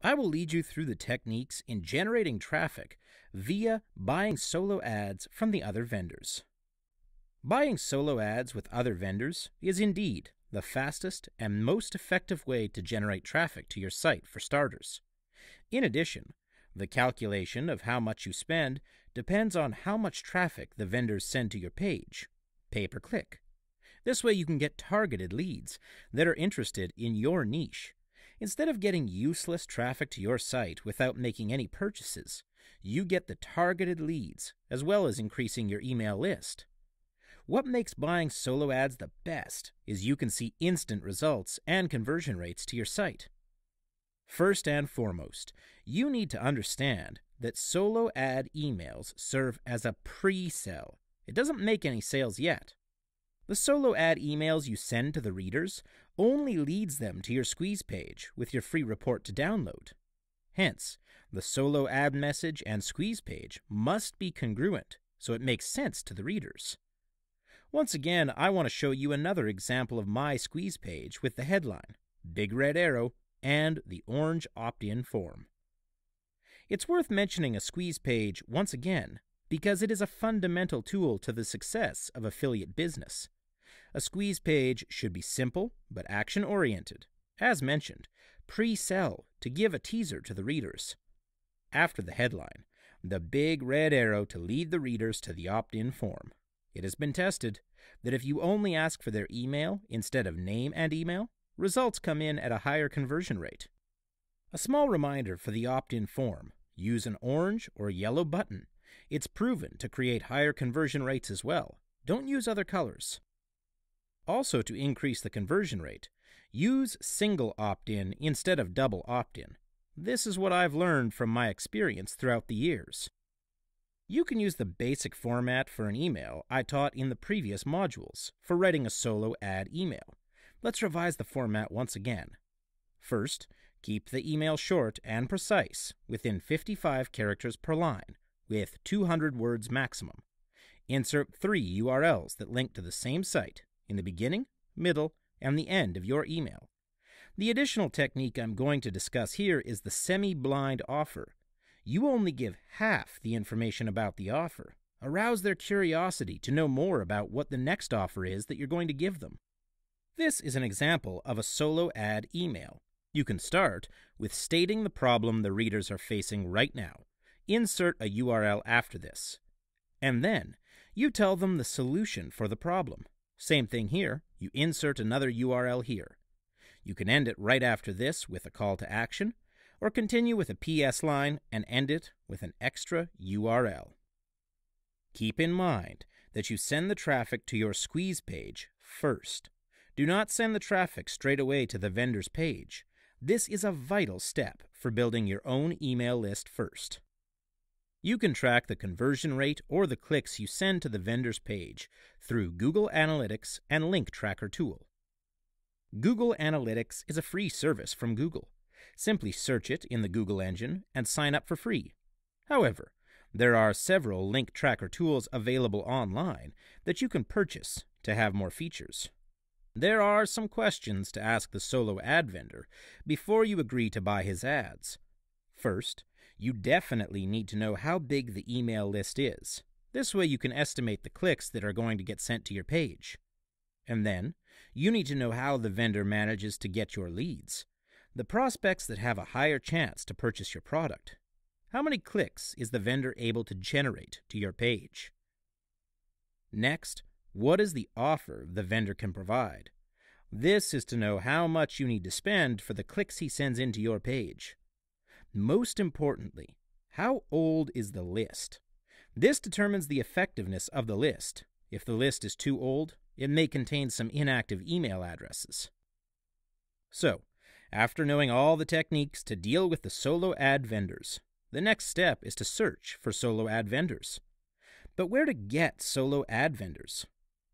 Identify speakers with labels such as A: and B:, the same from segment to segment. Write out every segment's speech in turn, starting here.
A: I will lead you through the techniques in generating traffic via buying solo ads from the other vendors. Buying solo ads with other vendors is indeed the fastest and most effective way to generate traffic to your site for starters. In addition, the calculation of how much you spend depends on how much traffic the vendors send to your page, pay per click. This way you can get targeted leads that are interested in your niche. Instead of getting useless traffic to your site without making any purchases, you get the targeted leads as well as increasing your email list. What makes buying solo ads the best is you can see instant results and conversion rates to your site. First and foremost, you need to understand that solo ad emails serve as a pre-sell. It doesn't make any sales yet. The solo ad emails you send to the readers only leads them to your squeeze page with your free report to download. Hence, the solo ad message and squeeze page must be congruent so it makes sense to the readers. Once again, I want to show you another example of my squeeze page with the headline, big red arrow, and the orange opt-in form. It's worth mentioning a squeeze page once again because it is a fundamental tool to the success of affiliate business. A squeeze page should be simple but action-oriented. As mentioned, pre-sell to give a teaser to the readers. After the headline, the big red arrow to lead the readers to the opt-in form. It has been tested that if you only ask for their email instead of name and email, results come in at a higher conversion rate. A small reminder for the opt-in form, use an orange or yellow button. It's proven to create higher conversion rates as well. Don't use other colors. Also, to increase the conversion rate, use single opt-in instead of double opt-in. This is what I've learned from my experience throughout the years. You can use the basic format for an email I taught in the previous modules for writing a solo ad email. Let's revise the format once again. First, keep the email short and precise, within 55 characters per line, with 200 words maximum. Insert 3 URLs that link to the same site in the beginning, middle, and the end of your email. The additional technique I'm going to discuss here is the semi-blind offer. You only give half the information about the offer. Arouse their curiosity to know more about what the next offer is that you're going to give them. This is an example of a solo ad email. You can start with stating the problem the readers are facing right now. Insert a URL after this. And then, you tell them the solution for the problem. Same thing here, you insert another URL here. You can end it right after this with a call to action, or continue with a PS line and end it with an extra URL. Keep in mind that you send the traffic to your squeeze page first. Do not send the traffic straight away to the vendor's page. This is a vital step for building your own email list first. You can track the conversion rate or the clicks you send to the vendor's page through Google Analytics and Link Tracker tool. Google Analytics is a free service from Google. Simply search it in the Google engine and sign up for free. However, there are several Link Tracker tools available online that you can purchase to have more features. There are some questions to ask the solo ad vendor before you agree to buy his ads. First, you definitely need to know how big the email list is. This way you can estimate the clicks that are going to get sent to your page. And then, you need to know how the vendor manages to get your leads, the prospects that have a higher chance to purchase your product. How many clicks is the vendor able to generate to your page? Next, what is the offer the vendor can provide? This is to know how much you need to spend for the clicks he sends into your page. Most importantly, how old is the list? This determines the effectiveness of the list. If the list is too old, it may contain some inactive email addresses. So, after knowing all the techniques to deal with the solo ad vendors, the next step is to search for solo ad vendors. But where to get solo ad vendors?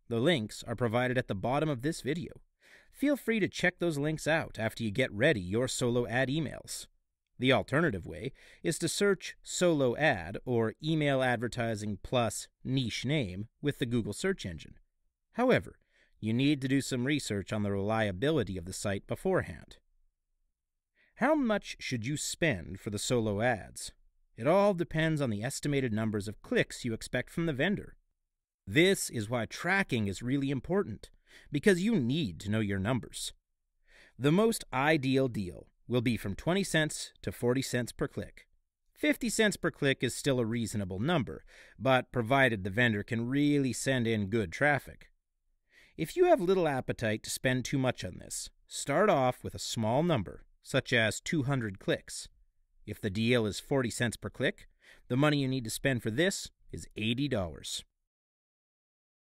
A: The links are provided at the bottom of this video. Feel free to check those links out after you get ready your solo ad emails. The alternative way is to search solo ad or email advertising plus niche name with the Google search engine. However, you need to do some research on the reliability of the site beforehand. How much should you spend for the solo ads? It all depends on the estimated numbers of clicks you expect from the vendor. This is why tracking is really important, because you need to know your numbers. The most ideal deal will be from 20 cents to 40 cents per click. 50 cents per click is still a reasonable number, but provided the vendor can really send in good traffic. If you have little appetite to spend too much on this, start off with a small number, such as 200 clicks. If the deal is 40 cents per click, the money you need to spend for this is $80.